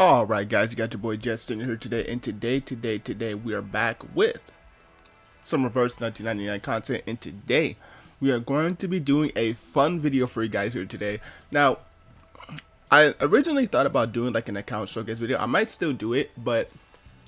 Alright guys, you got your boy Stingren here today, and today we are back with some reverse 1999 content, and today we are going to be doing a fun video for you guys here today. Now, I originally thought about doing like an account showcase video. I might still do it, but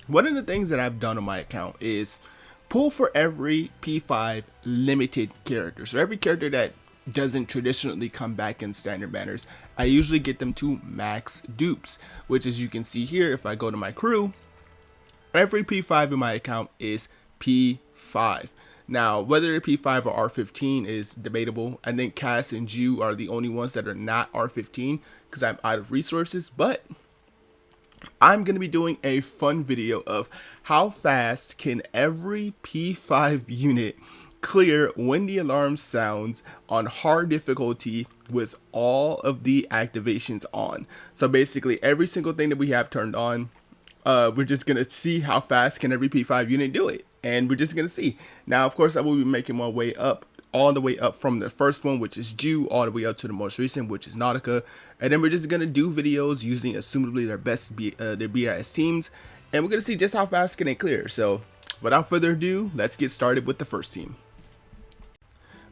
one of the things that I've done on my account is pull for every P5 limited character. So every character that doesn't traditionally come back in standard banners, I usually get them to max dupes, which as you can see here, if I go to my crew, every P5 in my account is P5. Now, whether P5 or R15 is debatable. I think Cass and Ju are the only ones that are not R15 because I'm out of resources, but I'm going to be doing a fun video of how fast can every P5 unit clear when the alarm sounds on hard difficulty with all of the activations on. So basically every single thing that we have turned on, we're just going to see how fast can every P5 unit do it. And we're just going to see. Now, of course, I will be making my way up, all the way up from the first one, which is Ju, all the way up to the most recent, which is Nautika. And then we're just going to do videos using assumably their best their BRS teams. And we're going to see just how fast can they clear. So without further ado, let's get started with the first team.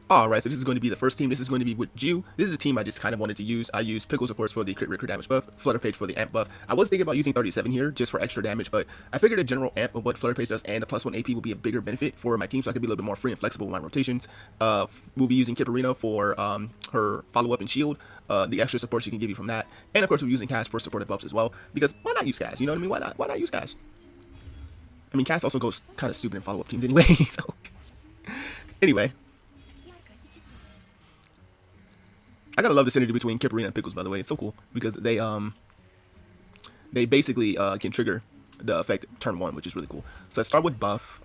Alright, so this is going to be the first team. This is going to be with Ju. This is a team I just kind of wanted to use. I use Pickles, of course, for the crit damage buff, Flutter Page for the amp buff. I was thinking about using 37 here just for extra damage, but I figured a general amp of what Flutter Page does and the +1 AP will be a bigger benefit for my team, so I could be a little bit more free and flexible with my rotations. We'll be using Kitterina for her follow-up and shield, the extra support she can give you from that. And of course, we're using Cass for supportive buffs as well, because why not use Cass? You know what I mean? Why not use Cass? I mean, Cass also goes kind of stupid in follow-up teams anyway, so... Anyway. I gotta love the synergy between Kitterina and Pickles, by the way. It's so cool because they basically can trigger the effect turn 1, which is really cool. So let's start with buff.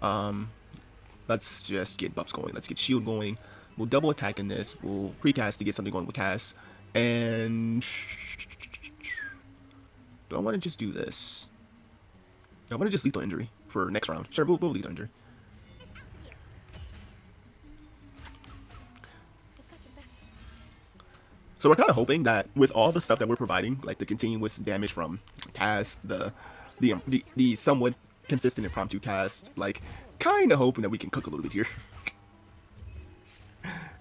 Let's just get buffs going. Let's get shield going. We'll double attack in this. We'll precast to get something going with Cass. And do I want to just do this? I want to just lethal injury for next round. Sure, we'll lethal injury. So we're kind of hoping that with all the stuff that we're providing, like the continuous damage from cast, the somewhat consistent impromptu cast, like kind of hoping that we can cook a little bit here.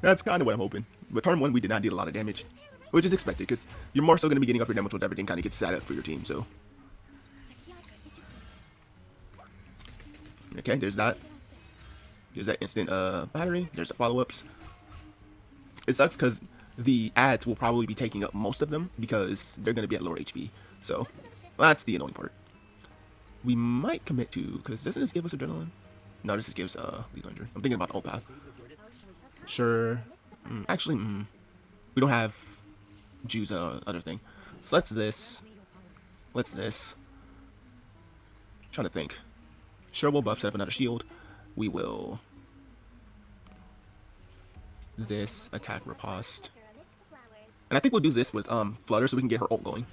That's kind of what I'm hoping. But turn 1, we did not deal a lot of damage, which is expected because you're more so going to be getting up your damage once everything kind of gets set up for your team. So, okay, there's that. There's that instant battery. There's the follow-ups. It sucks because the ads will probably be taking up most of them because they're going to be at lower HP. So that's the annoying part. We might commit to, because doesn't this give us adrenaline? No, this just gives lethal injury. I'm thinking about the old path. Sure. Actually, we don't have Ju's other thing. So let's this. Let's this. I'm trying to think. Sure, we'll buff, set up another shield. We will this attack riposte. And I think we'll do this with Flutter so we can get her ult going.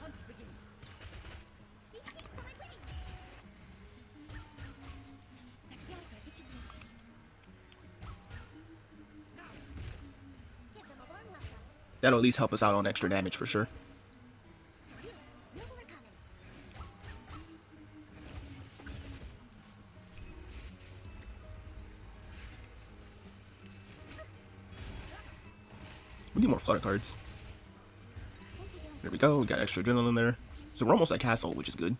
That'll at least help us out on extra damage for sure. We need more Flutter cards. There we go, we got extra adrenaline there. So we're almost at castle, which is good.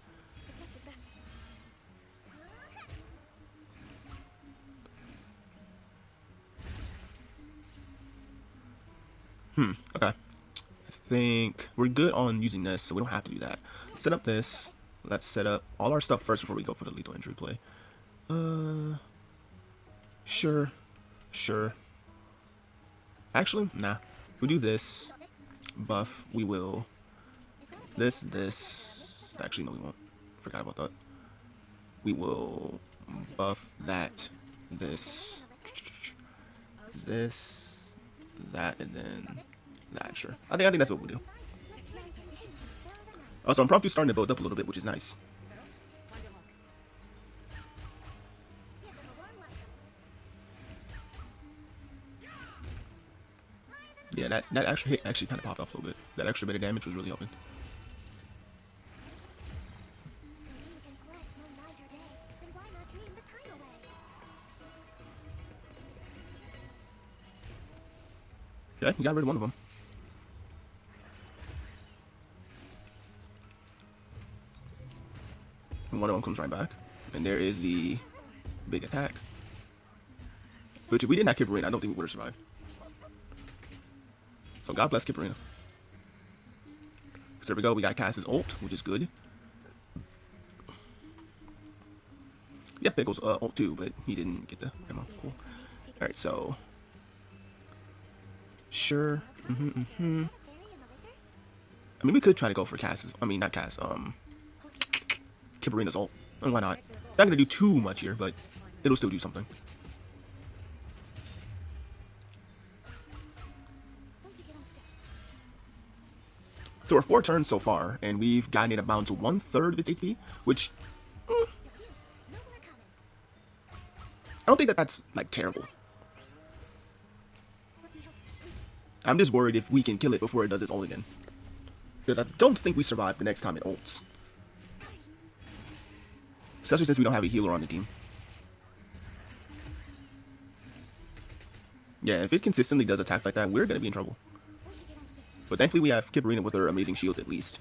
Okay. I think we're good on using this, so we don't have to do that. Set up this. Let's set up all our stuff first before we go for the lethal injury play. Sure. Actually, nah. We'll do this. Buff, we will... This... Actually, no, we won't. Forgot about that. We will buff that, this, that, and then that, sure. I think that's what we'll do. Also, impromptu starting to build up a little bit, which is nice. Yeah, that extra hit actually kind of popped off a little bit. That extra bit of damage was really helping. Okay, he got rid of one of them. And one of them comes right back. And there is the big attack. Which if we didn't have Kipperina, I don't think we would have survived. So God bless Kipperina. So there we go, we got Cass's ult, which is good. Yep, Pickle's ult too, but he didn't get the ammo. Cool. Alright, so... Sure. I mean, we could try to go for Cass's... I mean, not Cass, Kipperina's ult. And why not? It's not going to do too much here, but it'll still do something. So we're 4 turns so far, and we've gotten it down to 1/3 of its HP, which... I don't think that that's, like, terrible. I'm just worried if we can kill it before it does its ult again. Because I don't think we survive the next time it ults. Especially since we don't have a healer on the team. Yeah, if it consistently does attacks like that, we're going to be in trouble. But thankfully we have Kipperina with her amazing shield at least.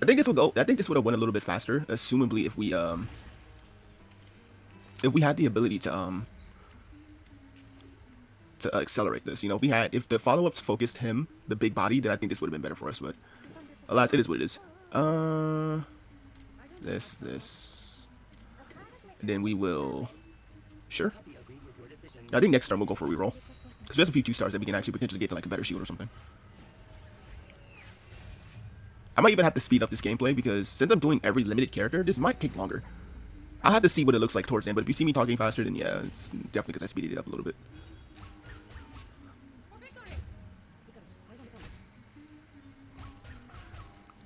I think this will go. I think this would have went a little bit faster, assumably if we had the ability to accelerate this. You know, if the follow-ups focused him, the big body, then I think this would have been better for us. But alas, it is what it is. This, and then we will. Sure. I think next turn we'll go for a reroll. Because there's a few 2-stars that we can actually potentially get to like a better shield or something. I might even have to speed up this gameplay because since I'm doing every limited character, this might take longer. I'll have to see what it looks like towards the end, but if you see me talking faster, then yeah, it's definitely because I speeded it up a little bit.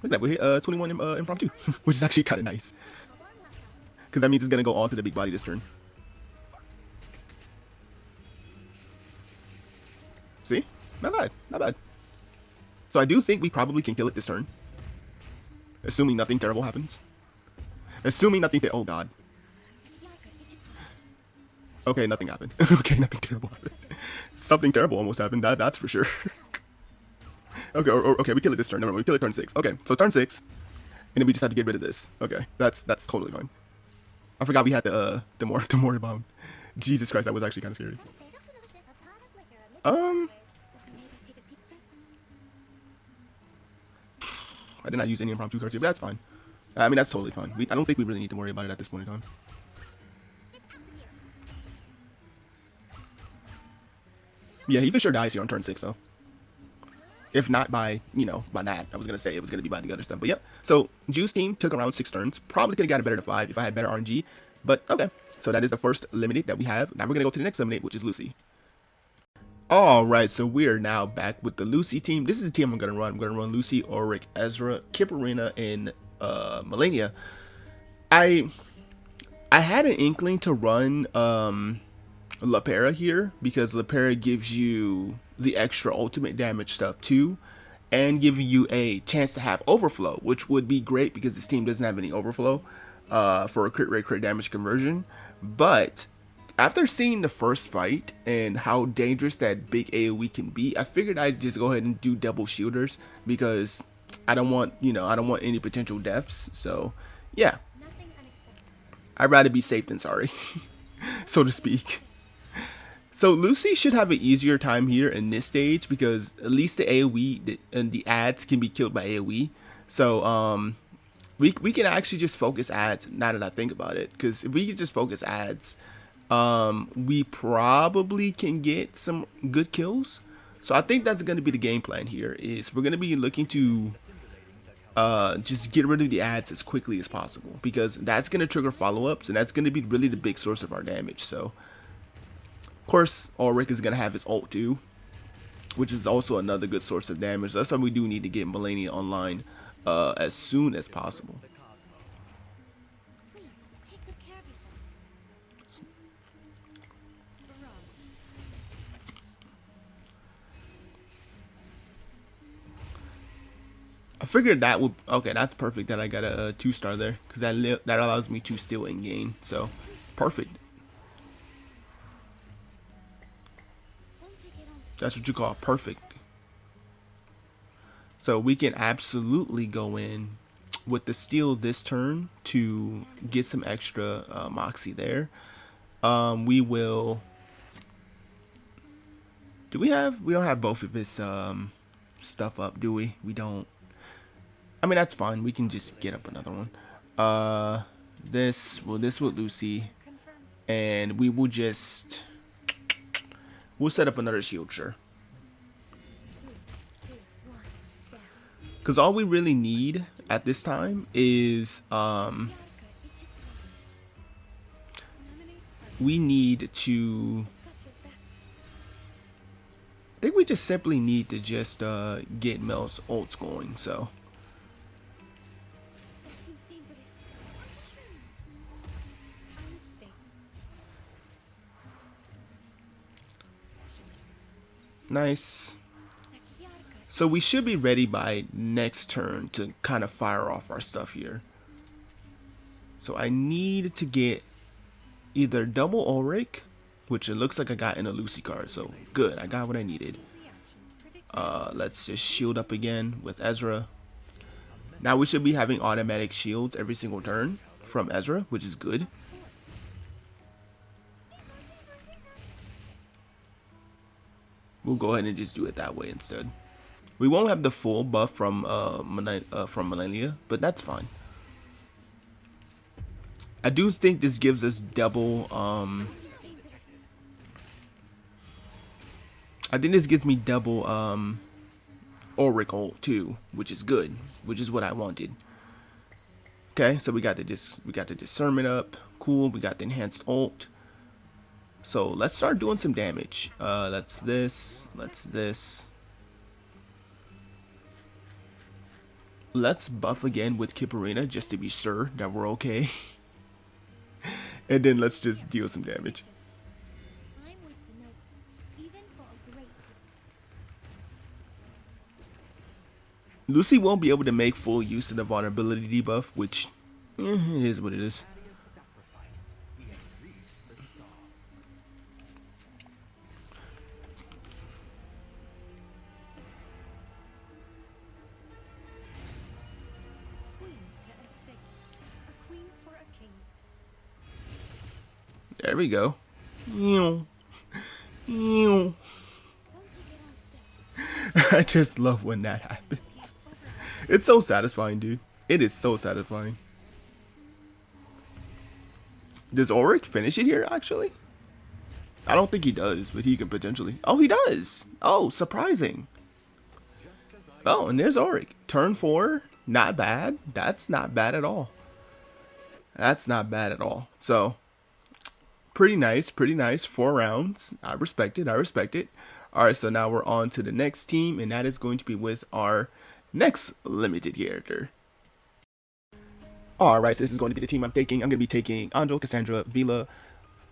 Look at that, we're 21 impromptu, which is actually kind of nice. Because that means it's going to go on to the big body this turn. See? Not bad. Not bad. So I do think we probably can kill it this turn. Assuming nothing terrible happens. Assuming nothing... Oh, God. Okay, nothing happened. Okay, nothing terrible happened. Something terrible almost happened. That's for sure. Okay, okay, we kill it this turn. Never mind, we kill it turn 6. Okay, so turn 6. And then we just have to get rid of this. Okay, that's totally fine. I forgot we had the Moribund. Jesus Christ, that was actually kind of scary. I did not use any impromptu cards here, but that's fine. I mean, that's totally fine. I don't think we really need to worry about it at this point in time. Yeah, he for sure dies here on turn 6, though. If not by, you know, by that. I was going to say it was going to be by the other stuff. But yep. So, Juice team took around 6 turns. Probably could have gotten better to 5 if I had better RNG. But, okay. So, that is the first limited that we have. Now, we're going to go to the next limited, which is Lucy. Alright, so we are now back with the Lucy team. This is the team I'm going to run. I'm going to run Lucy, Auric, Ezra, Kipperina, and Melania. I had an inkling to run Lapera here because Lapera gives you the extra ultimate damage stuff too, and giving you a chance to have overflow, which would be great because this team doesn't have any overflow for a crit rate, crit damage conversion. But after seeing the first fight and how dangerous that big AoE can be, I figured I'd just go ahead and do double shielders because I don't want, you know, I don't want any potential deaths. So yeah, I'd rather be safe than sorry, so to speak. So Lucy should have an easier time here in this stage because at least the AoE and the ads can be killed by AoE. So we can actually just focus ads now that I think about it, because if we can just focus ads, we probably can get some good kills. So I think that's going to be the game plan here, is we're going to be looking to just get rid of the ads as quickly as possible, because that's going to trigger follow-ups, and that's going to be really the big source of our damage. So of course Ulrich is going to have his ult too, which is also another good source of damage. That's why we do need to get Melania online as soon as possible. I figured that would, okay, that's perfect that I got a 2-star there, because that allows me to steal and gain, so perfect. That's what you call perfect. So we can absolutely go in with the steal this turn to get some extra moxie there. We will. Do we have? We don't have both of his stuff up, do we? We don't. I mean, that's fine. We can just get up another one. This with Lucy, and we will just. We'll set up another shield, sure. Because all we really need at this time is we need to. I think we just simply need to just get Mel's ults going. So. Nice. So we should be ready by next turn to kind of fire off our stuff here. So I need to get either double Ulrich, which it looks like I got in a Lucy card. So good, I got what I needed. Let's just shield up again with Ezra. Now we should be having automatic shields every single turn from Ezra, which is good. We'll go ahead and just do it that way instead. We won't have the full buff from Millennia, but that's fine. I do think this gives us double. I think this gives me double Ulrich ult too, which is good, which is what I wanted. Okay, so we got the discernment up. Cool. We got the enhanced ult. So let's start doing some damage. Let's this. Let's this. Let's buff again with Kiparina just to be sure that we're okay. And then let's just deal some damage. Lucy won't be able to make full use of the vulnerability debuff, which it is what it is. There we go. I just love when that happens. It's so satisfying, dude. It is so satisfying. Does Ulrich finish it here, actually? I don't think he does, but he can potentially. Oh, he does. Oh, surprising. Oh, and there's Ulrich. Turn 4. Not bad. That's not bad at all. That's not bad at all. So, pretty nice, pretty nice. 4 rounds. I respect it, I respect it. Alright, so now we're on to the next team, and that is going to be with our next limited character. Alright, so this is going to be the team I'm taking. I'm going to be taking Anjo, Kassandra, Vila,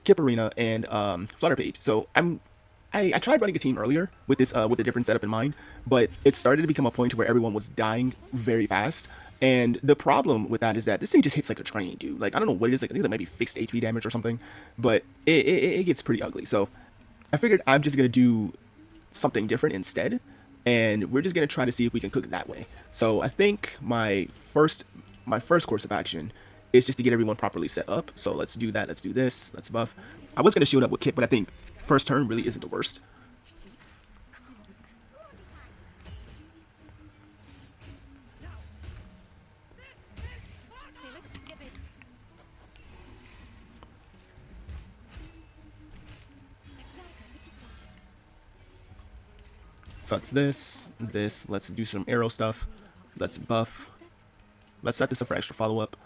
Kiparina, and Flutterpage. So I tried running a team earlier with this with a different setup in mind, but it started to become a point where everyone was dying very fast. And the problem with that is that this thing just hits like a train, dude. Like, I don't know what it is. Like, I think that might be fixed HP damage or something, but it gets pretty ugly. So I figured I'm just going to do something different instead, and we're just going to try to see if we can cook it that way. So I think my first course of action is just to get everyone properly set up. So let's do that. Let's do this. Let's buff. I was going to shield up with Kit, but I think first turn really isn't the worst. So it's this. Let's do some arrow stuff. Let's buff. Let's set this up for extra follow-up.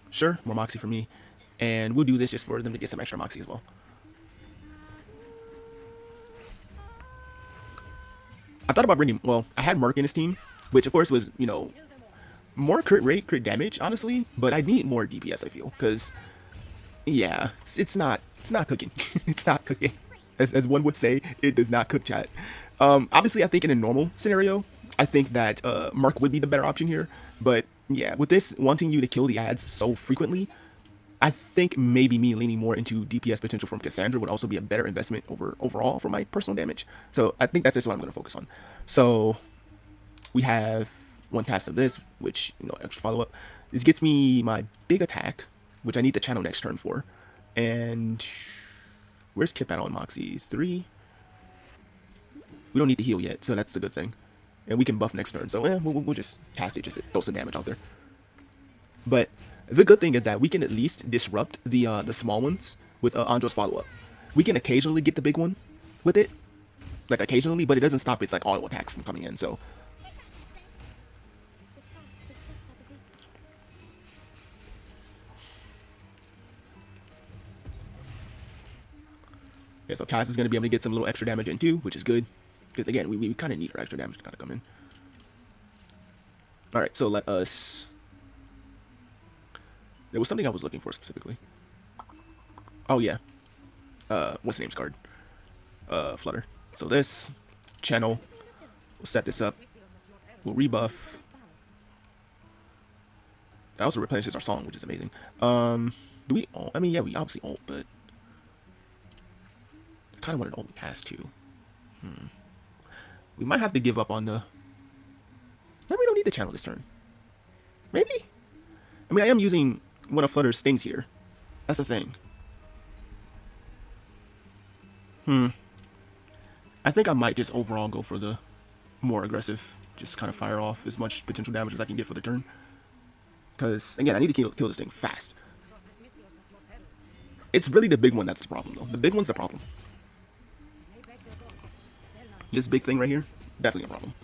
Sure, more Moxie for me. And we'll do this just for them to get some extra Moxie as well. I thought about bringing, well, I had Merc in his team, which of course was, you know, more crit rate, crit damage, honestly. But I need more DPS, I feel, because, yeah, it's not cooking. It's not cooking. As one would say, it does not cook, chat. Obviously, I think in a normal scenario, I think that Merc would be the better option here. But yeah, with this wanting you to kill the ads so frequently, I think maybe me leaning more into DPS potential from Kassandra would also be a better investment overall for my personal damage. So I think that's just what I'm going to focus on. So we have one cast of this, which, you know, extra follow-up. This gets me my big attack, which I need to channel next turn for. And where's Kip at on Moxie? 3? We don't need to heal yet, so that's the good thing. And we can buff next turn, so we'll just cast it just to throw some damage out there. But the good thing is that we can at least disrupt the small ones with Anjo's follow-up. We can occasionally get the big one with it, like occasionally, but it doesn't stop its like auto attacks from coming in. So yeah, so Cass is going to be able to get some little extra damage in too, which is good because again we kind of need our extra damage to kind of come in. All right, so let us. There was something I was looking for specifically. Oh yeah, what's the name's card? Flutter. So this channel, we'll set this up. We'll rebuff. That also replenishes our song, which is amazing. Do we ult? I mean, yeah, we obviously ult, but I kind of wanted to ult cast too. We might have to give up on the. Maybe we don't need the channel this turn. Maybe. I mean, I am using one of Flutter's stings here. That's the thing. I think I might just overall go for the more aggressive, just kind of fire off as much potential damage as I can get for the turn. Because, again, I need to kill this thing fast. It's really the big one that's the problem, though. The big one's the problem. This big thing right here, definitely a problem.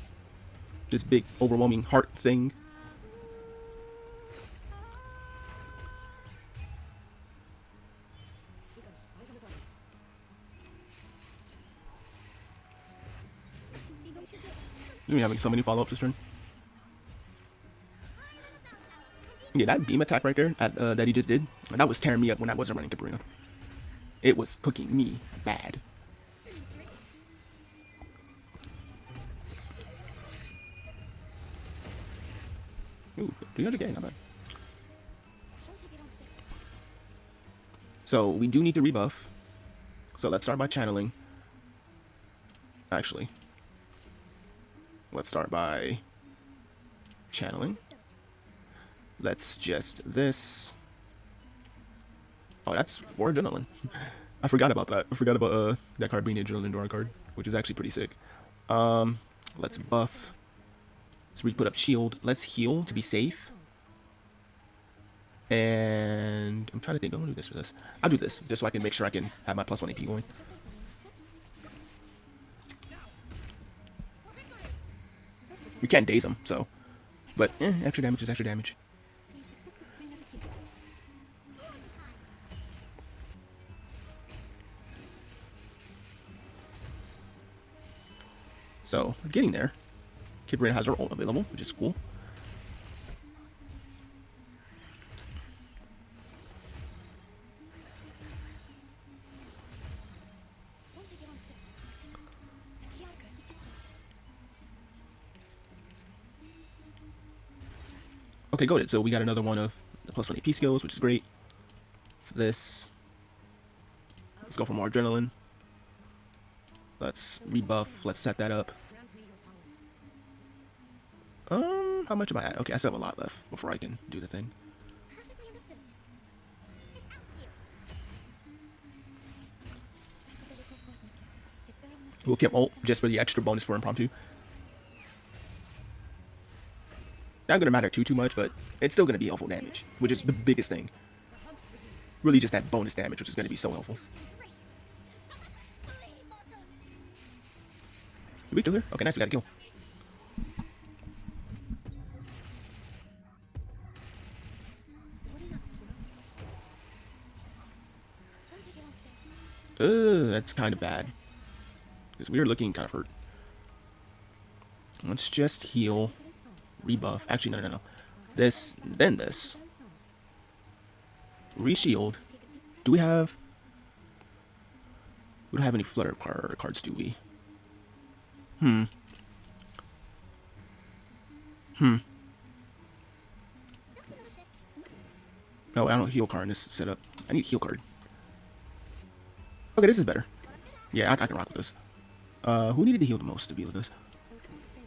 This big, overwhelming heart thing. We're having so many follow-ups this turn. Yeah, that beam attack right there that he just did, that was tearing me up when I wasn't running Caprina. It was cooking me bad. Ooh, 300k, not bad. So we do need to rebuff. So let's start by channeling. Actually, let's start by channeling. Let's just this. Oh, that's 4 adrenaline. I forgot about that. I forgot about that card being an adrenaline to our card, which is actually pretty sick. Let's buff. Let's re-put up shield. Let's heal to be safe. And I'm trying to think. I'm gonna do this for this. I'll do this just so I can make sure I can have my +1 AP going. We can't daze him, so. But extra damage is extra damage. So, getting there. Kid Rain has her ult available, which is cool. Okay, go ahead. So we got another one of the +1 AP skills, which is great. It's this. Let's go for more adrenaline. Let's rebuff. Let's set that up. How much am I at? Okay, I still have a lot left before I can do the thing. We'll keep ult just for the extra bonus for impromptu. Not gonna matter too much, but it's still gonna be helpful damage, which is the biggest thing. Really just that bonus damage, which is gonna be so helpful. Did we kill her? Okay, nice, we got a kill. That's kind of bad. Because we are looking kind of hurt. Let's just heal. Rebuff. Actually, no. This, then this. Reshield. Do we have... We don't have any Flutter cards, do we? No, I don't heal card in this setup. I need a heal card. Okay, this is better. Yeah, I can rock with this. Who needed to heal the most to be with us?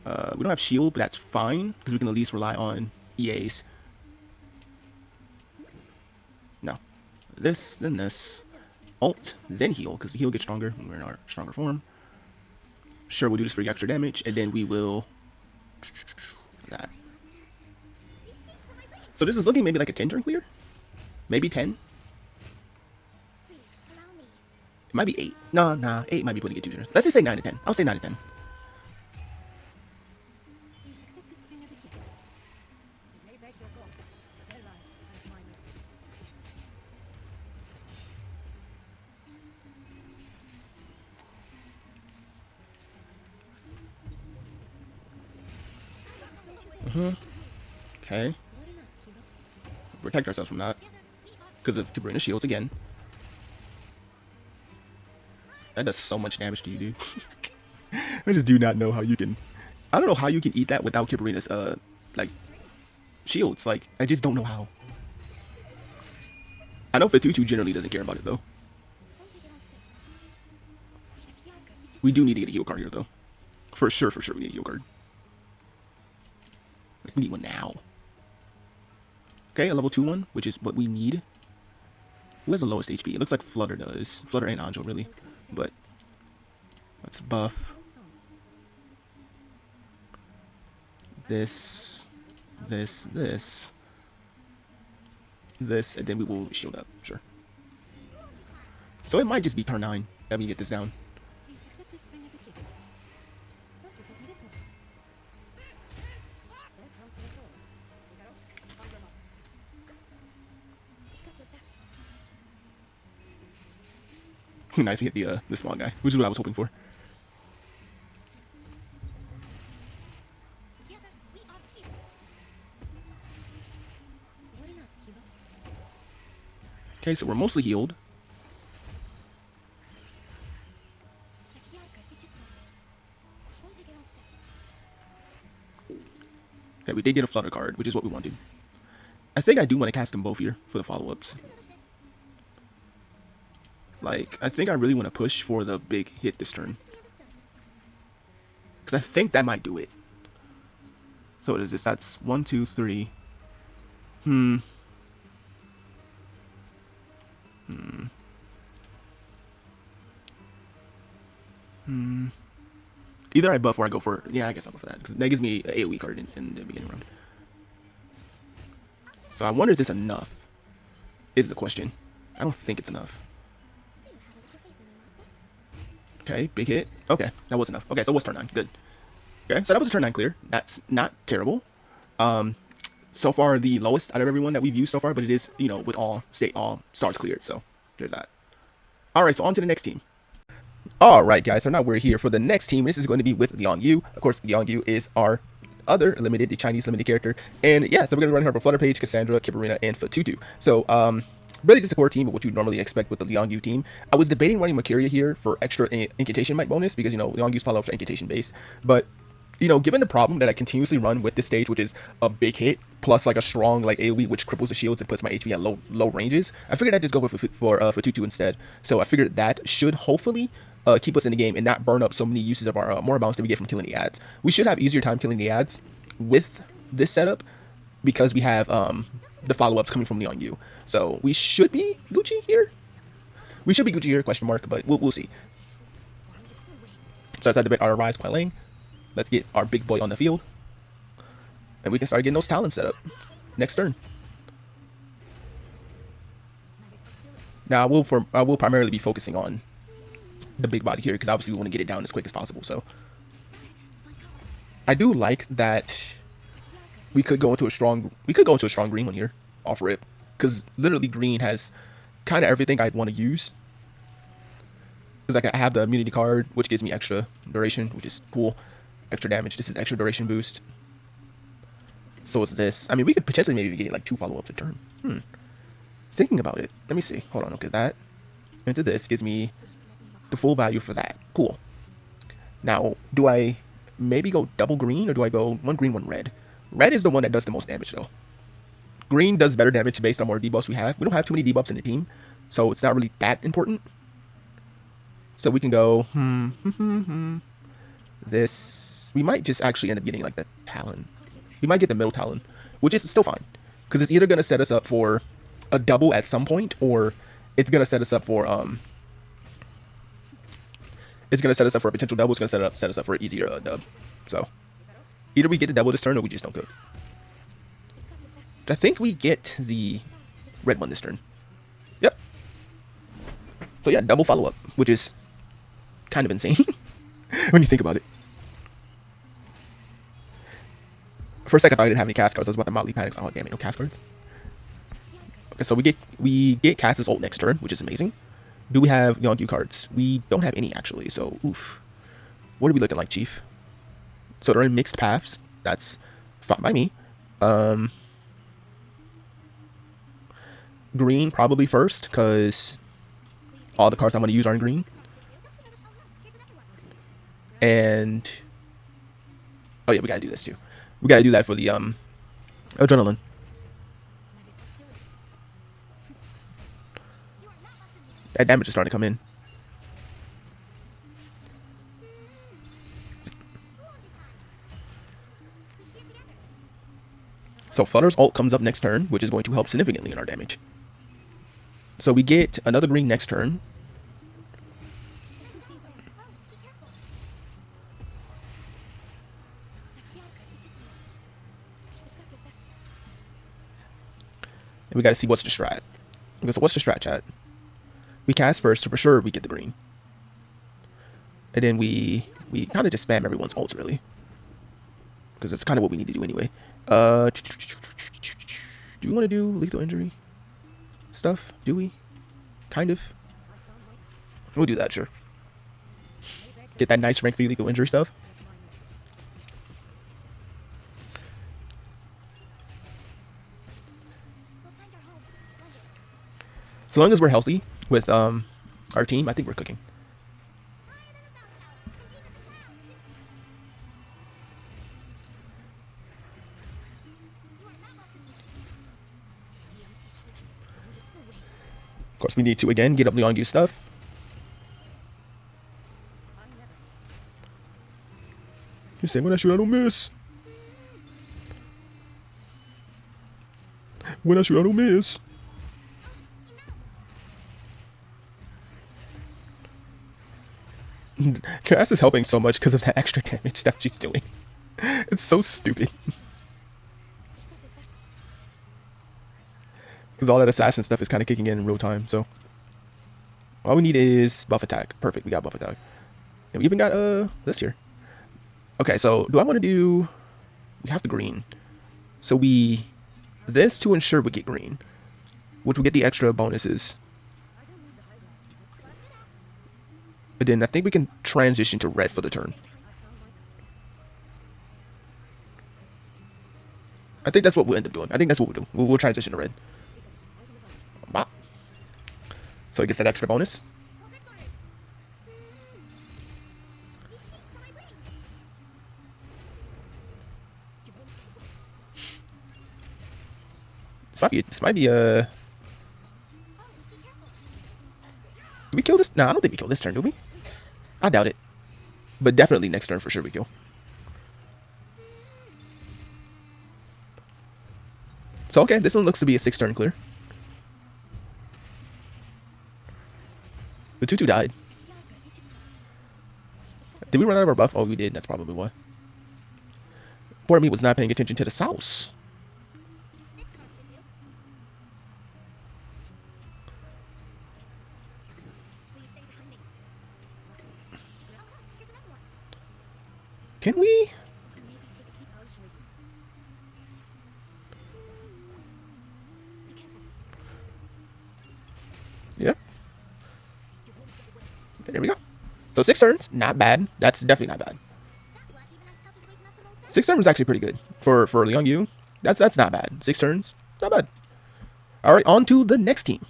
We don't have shield, but that's fine, because we can at least rely on EAs. No. This, then this. Ult, then heal, because the heal gets stronger when we're in our stronger form. Sure, we'll do this for extra damage, and then we will... that. So this is looking maybe like a 10 turn clear? Maybe 10? It might be 8. Nah, 8 might be putting it too generous. Let's just say 9 to 10. I'll say 9 to 10. Okay. Protect ourselves from that. Because of Kabrina shields again. That does so much damage to you, dude. I just do not know how you can... I don't know how you can eat that without Kabrina's, like, shields. Like, I just don't know how. I know Fatutu generally doesn't care about it, though. We do need to get a heal card here, though. For sure, we need a heal card. Like, we need one now. Okay, a level 2 one, which is what we need. Who has the lowest HP? It looks like Flutter does. Flutter and Anjo, really. But let's buff this, this, and then we will shield up. Sure. So it might just be turn 9 that we get this down. Nice, we hit the small guy, which is what I was hoping for. Okay, so we're mostly healed. Okay, we did get a Flutter card, which is what we wanted. I think I do want to cast them both here for the follow-ups. Like, I think I really want to push for the big hit this turn. Because I think that might do it. So what is this? That's 1, 2, 3. Either I buff or I go for... Yeah, I guess I'll go for that. Because that gives me an AoE card in the beginning round. So I wonder, is this enough? Is the question. I don't think it's enough. Okay, big hit. Okay, that was enough. Okay, so it was turn 9. Good. Okay, so that was a turn 9 clear. That's not terrible. So far the lowest out of everyone that we've used so far, but it is, you know, with all stars cleared. So there's that. All right, so on to the next team. All right, guys. So now we're here for the next team. This is going to be with Liang Yue. Of course, Liang Yue is our other limited, the Chinese limited character. And yeah, so we're going to run her for Flutter Page, Kassandra, Kibarina, and Fatutu. So really just a core team of what you normally expect with the Liang Yue team. I was debating running Makiria here for extra incantation might bonus because, you know, Liang Yue's follow-ups are incantation based. But, you know, given the problem that I continuously run with this stage, which is a big hit plus like a strong like AoE which cripples the shields and puts my HP at low ranges, I figured I'd just go for Fatutu instead. So I figured that should hopefully keep us in the game and not burn up so many uses of our more bounce that we get from killing the ads. We should have easier time killing the ads with this setup because we have the follow-ups coming from Liang Yue. So we should be Gucci here. We should be Gucci here, question mark, but we'll see. So that's how debate our rise quite lane. Let's get our big boy on the field. And we can start getting those talents set up next turn. Now I will primarily be focusing on the big body here because obviously we want to get it down as quick as possible. So I do like that we could go into a strong green one here off rip because literally green has kind of everything I'd want to use. Because like I have the immunity card which gives me extra duration, which is cool. Extra damage. This is extra duration boost. So is this. I mean, we could potentially maybe get like 2 follow-ups a turn. Thinking about it. Let me see. Hold on. Okay, that into this gives me the full value for that. Cool. Now, do I maybe go double green or do I go 1 green, 1 red? Red is the one that does the most damage though. Green does better damage based on more debuffs we have. We don't have too many debuffs in the team, so it's not really that important. So we can go, this. We might just actually end up getting like the Talon. We might get the middle Talon, which is still fine. Because it's either going to set us up for a double at some point, or it's going to set us up for, it's going to set us up for a potential double. It's going to set us up for an easier dub. So, either we get the double this turn, or we just don't cook. I think we get the red one this turn. Yep. So yeah, double follow-up, which is kind of insane when you think about it. For a second, I thought I didn't have any cast cards. I was about to mildly panic. Oh damn it, no cast cards. Okay, so we get Cass's ult next turn, which is amazing. Do we have Liang Yue cards? We don't have any actually. So oof. What are we looking like, Chief? So they're in mixed paths. That's fine by me. Green probably first, because all the cards I'm going to use are in green. And oh yeah, we gotta do this too. We gotta do that for the adrenaline. That damage is starting to come in. So Flutter's ult comes up next turn, which is going to help significantly in our damage. So we get another green next turn. And we got to see what's the strat. Okay, so what's the strat, chat? We cast first, so for sure we get the green. And then we kind of just spam everyone's ults, really. Because that's kind of what we need to do anyway. Do we want to do lethal injury stuff? Do we? Kind of. We'll do that, sure. Get that nice rank 3 lethal injury stuff. So long as we're healthy with our team, I think we're cooking. Of course, we need to, again, get up Liang Yue stuff. You say, when I shoot, I don't miss. When I shoot, I don't miss. Cass is helping so much because of the extra damage that she's doing. It's so stupid. Because all that assassin stuff is kind of kicking in real time, so. All we need is buff attack. Perfect, we got buff attack. And we even got this here. Okay, so do I want to do... We have the green. So this to ensure we get green. Which will get the extra bonuses. But then I think we can transition to red for the turn. I think that's what we'll end up doing. I think that's what we'll do. We'll transition to red. Bop. So it gets that extra bonus. This might be did we kill this? No, I don't think we kill this turn, do we? I doubt it. But definitely next turn for sure we kill. So okay, this one looks to be a 6-turn clear. The 2-2 died. Did we run out of our buff? Oh, we did. That's probably why. Poor me was not paying attention to the sauce. Can we? Yep. There we go. So 6 turns, not bad. That's definitely not bad. 6 turns is actually pretty good for Liang Yue. That's not bad. 6 turns, not bad. All right, on to the next team.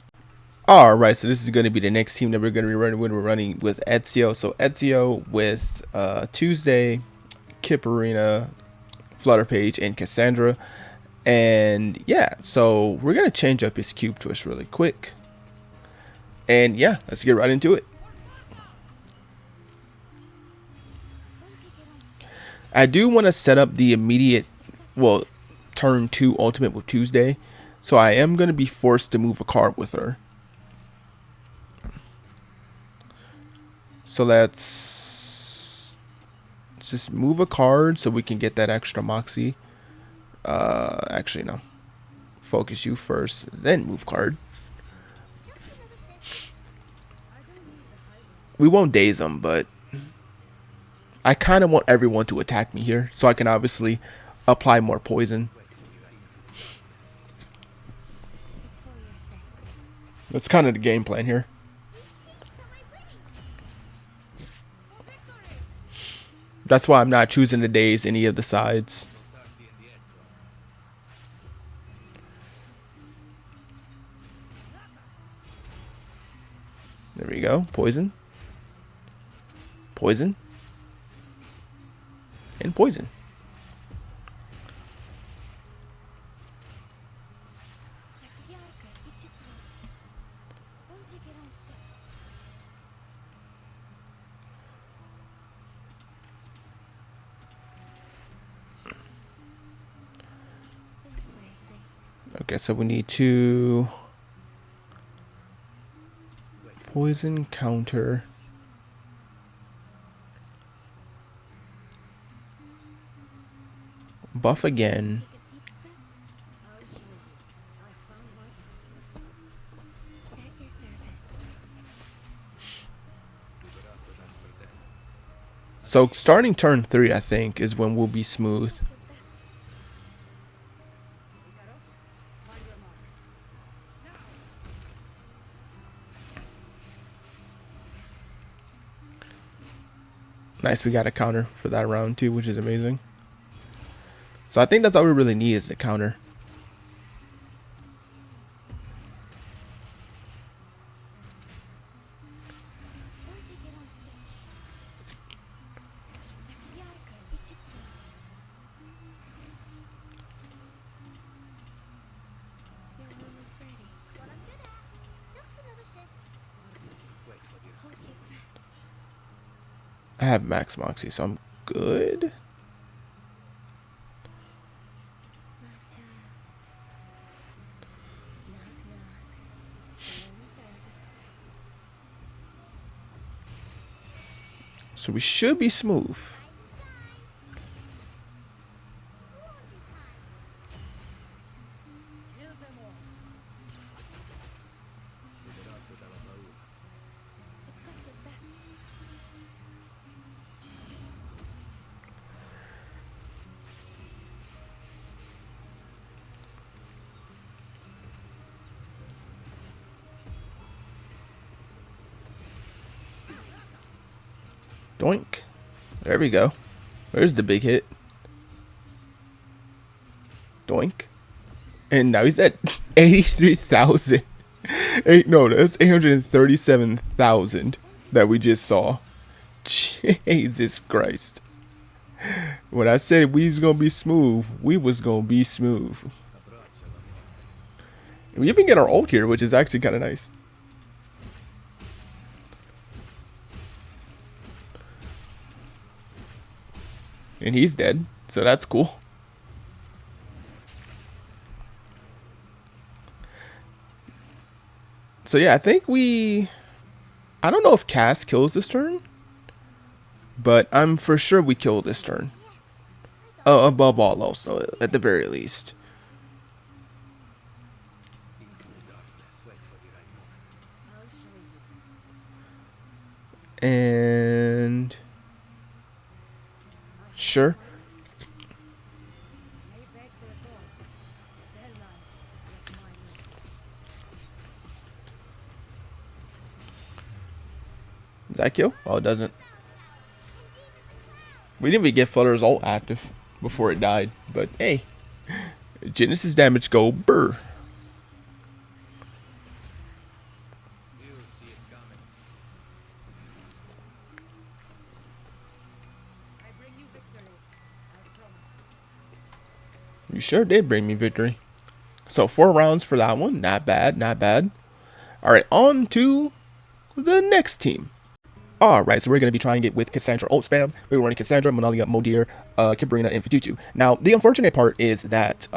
All right, so this is going to be the next team that we're going to be running when we're running with Ezio. So Ezio with Tuesday, Kip Arena, Flutter Page, and Kassandra. And yeah, so we're gonna change up his cube twist really quick. And yeah, let's get right into it. I do want to set up the immediate, well, turn 2 ultimate with Tuesday. So I am going to be forced to move a card with her. So let's just move a card so we can get that extra moxie. Actually, no. Focus you first, then move card. We won't daze them, but I kind of want everyone to attack me here so I can obviously apply more poison. That's kind of the game plan here. That's why I'm not choosing to daze any of the sides. There we go. Poison. Poison. And poison. Okay, so we need to poison counter. Buff again. So starting turn 3, I think, is when we'll be smooth. Nice, we got a counter for that round too, which is amazing. So I think that's all we really need is the counter. I have max moxie, so I'm good. So we should be smooth. Doink. There we go. There's the big hit. Doink. And now he's at 83,000. No, that's 837,000 that we just saw. Jesus Christ. When I said we was going to be smooth, we was going to be smooth. We even get our ult here, which is actually kind of nice. And he's dead, so that's cool. So yeah, I think I don't know if Cass kills this turn, but I'm for sure we kill this turn. Above all else, at the very least. And sure. Does that kill? Oh, it doesn't. We didn't even get Flutter's ult active before it died. But hey, Genesis damage go burr. You sure did bring me victory. So 4 rounds for that one. Not bad, not bad. Alright, on to the next team. Alright, so we're going to be trying it with Kassandra ult spam. We're running Kassandra, Monalia, Modir, Cabrina, and Fatutu. Now, the unfortunate part is that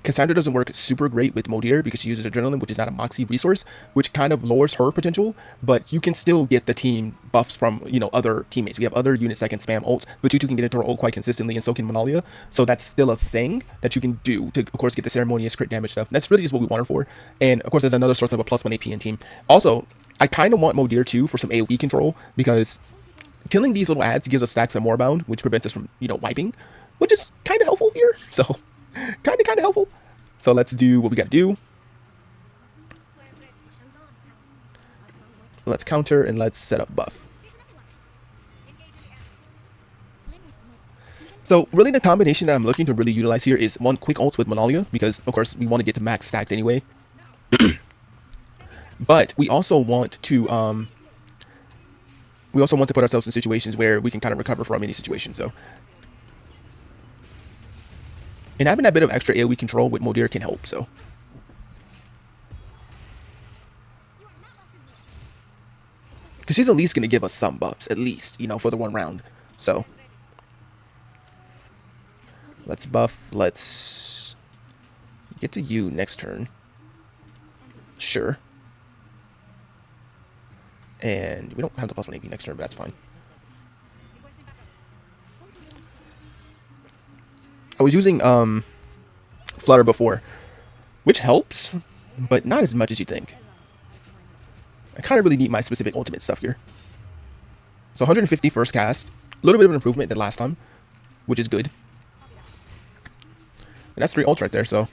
Kassandra doesn't work super great with Modir because she uses Adrenaline, which is not a Moxie resource, which kind of lowers her potential, but you can still get the team buffs from, you know, other teammates. We have other units that can spam ults. Fatutu can get into her ult quite consistently, and so can Monalia, so that's still a thing that you can do to, of course, get the ceremonious crit damage stuff. That's really just what we want her for, and of course, there's another source of a +1 AP in team. Also, I kind of want Modir too for some AoE control, because killing these little ads gives us stacks of Moorbound, which prevents us from, you know, wiping, which is kind of helpful here, so kind of helpful. So let's do what we got to do. Let's counter and let's set up buff. So really the combination that I'm looking to really utilize here is one, quick ults with Monalia, because of course we want to get to max stacks anyway. But we also want to put ourselves in situations where we can kind of recover from any situation. So, and having that bit of extra AoE control with Modir can help. So, because she's at least going to give us some buffs, at least, you know, for the 1 round. So, let's buff. Let's get to you next turn. Sure. And we don't have the +1 AP next turn, but that's fine. I was using Flutter before, which helps, but not as much as you think. I kind of really need my specific ultimate stuff here. So 150 first cast, a little bit of an improvement than last time, which is good. And that's 3 ults right there, so.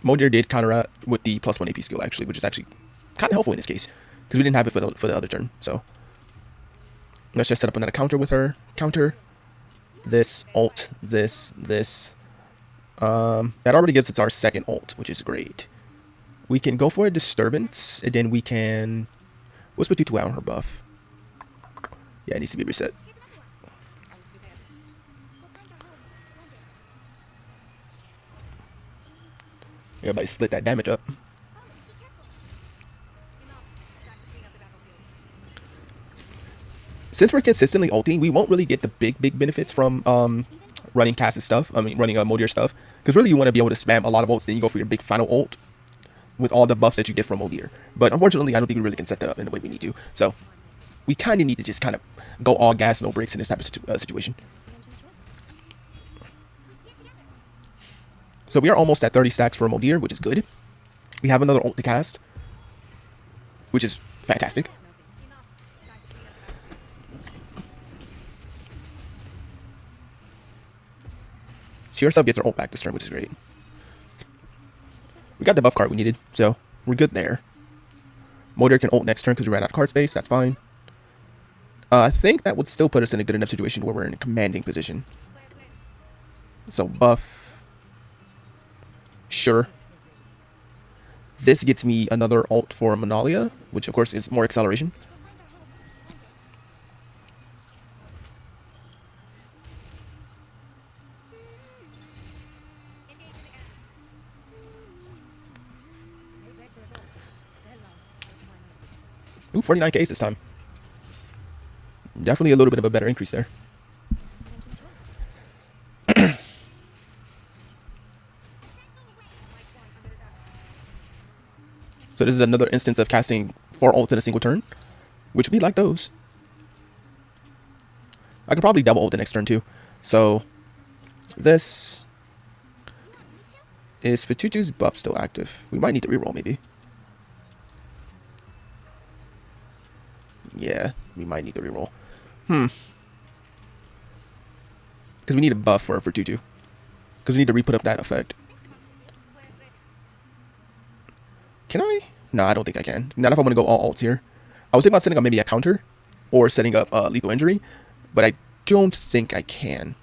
Modir did counter with the +1 AP skill, actually, which is actually kind of helpful in this case, because we didn't have it for the other turn. So let's just set up another counter with her. Counter this ult, this. That already gives us our second ult, which is great. We can go for a disturbance, and then we can. What's with 2 out on her buff? Yeah, it needs to be reset. Everybody split that damage up. Since we're consistently ulting, we won't really get the big benefits from running Cass's stuff. I mean, running Modir stuff. Because really you want to be able to spam a lot of ults, then you go for your big final ult with all the buffs that you get from Modir. But unfortunately, I don't think we really can set that up in the way we need to. So, we kind of need to just kind of go all gas, no brakes in this type of situation. So we are almost at 30 stacks for Modir, which is good. We have another ult to cast, which is fantastic. She herself gets her ult back this turn, which is great. We got the buff card we needed, so we're good there. Modir can ult next turn because we ran out of card space. That's fine. I think that would still put us in a good enough situation where we're in a commanding position. So buff. Sure. This gets me another ult for Monalia, which of course is more acceleration. Ooh, 49k this time. Definitely a little bit of a better increase there. So this is another instance of casting 4 ults in a single turn, which we like those. I could probably double ult the next turn too. So this is Fatutu's buff still active. We might need to reroll maybe. Yeah, we might need to reroll. Because we need a buff for Fatutu. Because we need to re-put up that effect. Can I? No, I don't think I can. Not if I want to go all ults here. I was thinking about setting up maybe a counter or setting up lethal injury, but I don't think I can.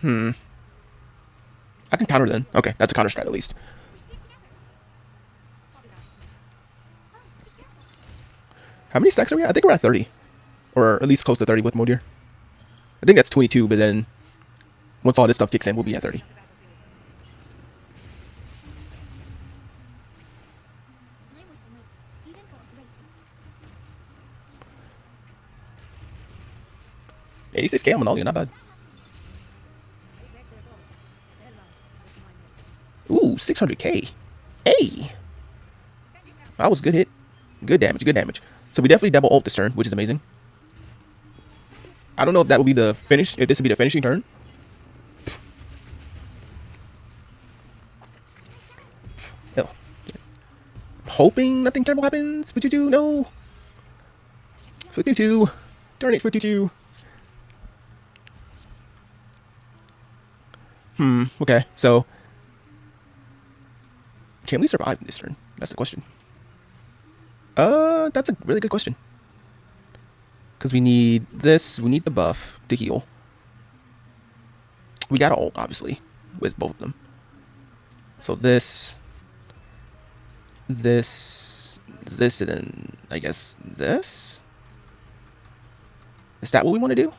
I can counter then. Okay, that's a counter strat at least. How many stacks are we at? I think we're at 30. Or at least close to 30 with Modir. I think that's 22, but then once all this stuff kicks in, we'll be at 30. Yeah, 86k on Monolia, not bad. Ooh, 600k. Hey! That was a good hit. Good damage, good damage. So we definitely double ult this turn, which is amazing. I don't know if that will be the finish, if this will be the finishing turn. Oh. Hoping nothing terrible happens. For 2-2, no. For 2-2. Darn it, for 2-2. Okay, so can we survive this turn? That's the question. That's a really good question. Because we need this, we need the buff to heal. We got ult, obviously, with both of them. So this, and then I guess this? Is that what we want to do?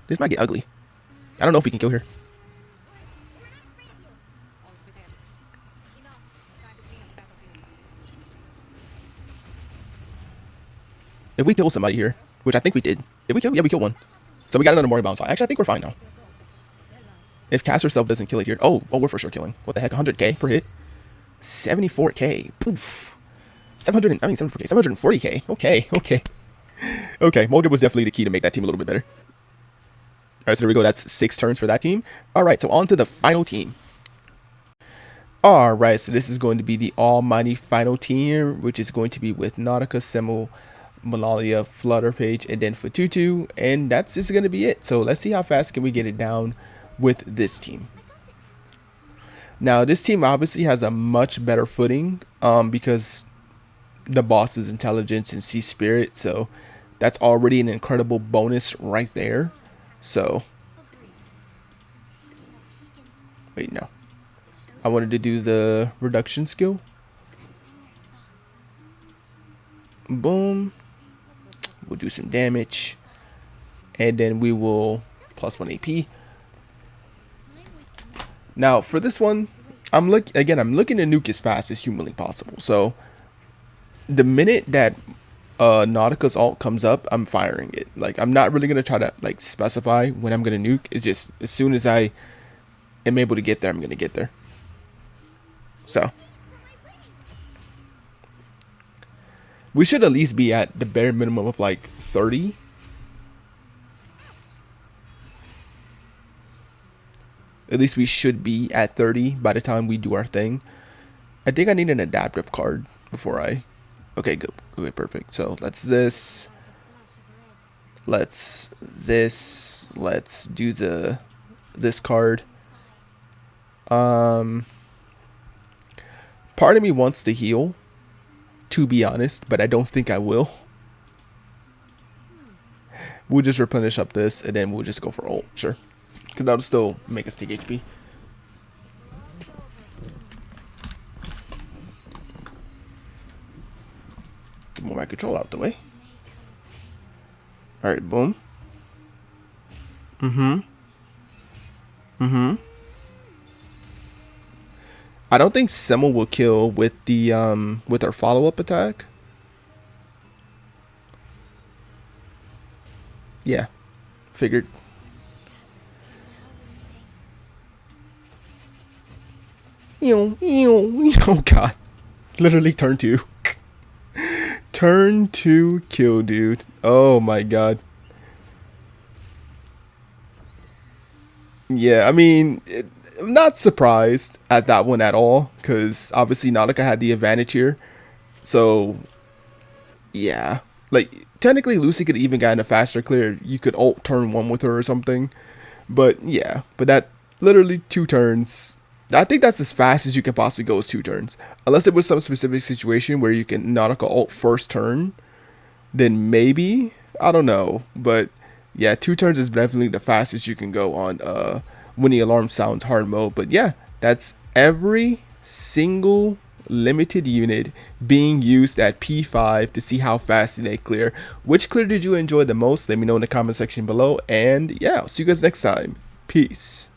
This might get ugly. I don't know if we can kill here. If we kill somebody here, which I think we did. Did we kill? Yeah, we killed one. So we got another Mori bounce. Actually, I think we're fine now. If Cass herself doesn't kill it here. Oh, we're for sure killing. What the heck? 100k per hit? 74k. Poof. 740k. 740k. Okay, okay. Okay, Mulder was definitely the key to make that team a little bit better. Alright, so there we go. That's 6 turns for that team. Alright, so on to the final team. Alright, so this is going to be the almighty final team, which is going to be with Nautika, Semmel, Malalia, Flutterpage, and then Fatutu, and that's just going to be it. So let's see how fast can we get it down with this team. Now, this team obviously has a much better footing because the boss is intelligence and sea spirit, so that's already an incredible bonus right there. So, wait, no. I wanted to do the reduction skill. Boom. We'll do some damage. And then we will plus 1 AP. Now, for this one, I'm looking to nuke as fast as humanly possible. So, the minute that Nautika's ult comes up, I'm firing it. Like, I'm not really gonna try to like specify when I'm gonna nuke. It's just as soon as I am able to get there, I'm gonna get there. So we should at least be at the bare minimum of like 30. At least we should be at 30 by the time we do our thing. I think I need an adaptive card before I... Okay, good. Okay, perfect. So let's this. Let's do this card. Part of me wants to heal, to be honest, but I don't think I will. We'll just replenish up this, and then we'll just go for ult. Sure. Because that'll still make us take HP. Move my control out the way. Alright, boom. I don't think Semmel will kill with the with our follow-up attack. Yeah. Figured. Oh god. Literally turn 2. Turn 2 kill, dude. Oh my god. Yeah, I mean, I'm not surprised at that one at all, because obviously Nautica had the advantage here. So, yeah. Like, technically Lucy could even gotten a faster clear. You could ult turn 1 with her or something. But, yeah. But that, literally 2 turns. I think that's as fast as you can possibly go is 2 turns. Unless it was some specific situation where you can Nautica ult first turn, then maybe. I don't know. But yeah, 2 turns is definitely the fastest you can go on when the alarm sounds hard mode. But yeah, That's every single limited unit being used at P5 to see how fast they clear. Which clear did you enjoy the most? Let me know in the comment section below. And yeah, I'll see you guys next time. Peace.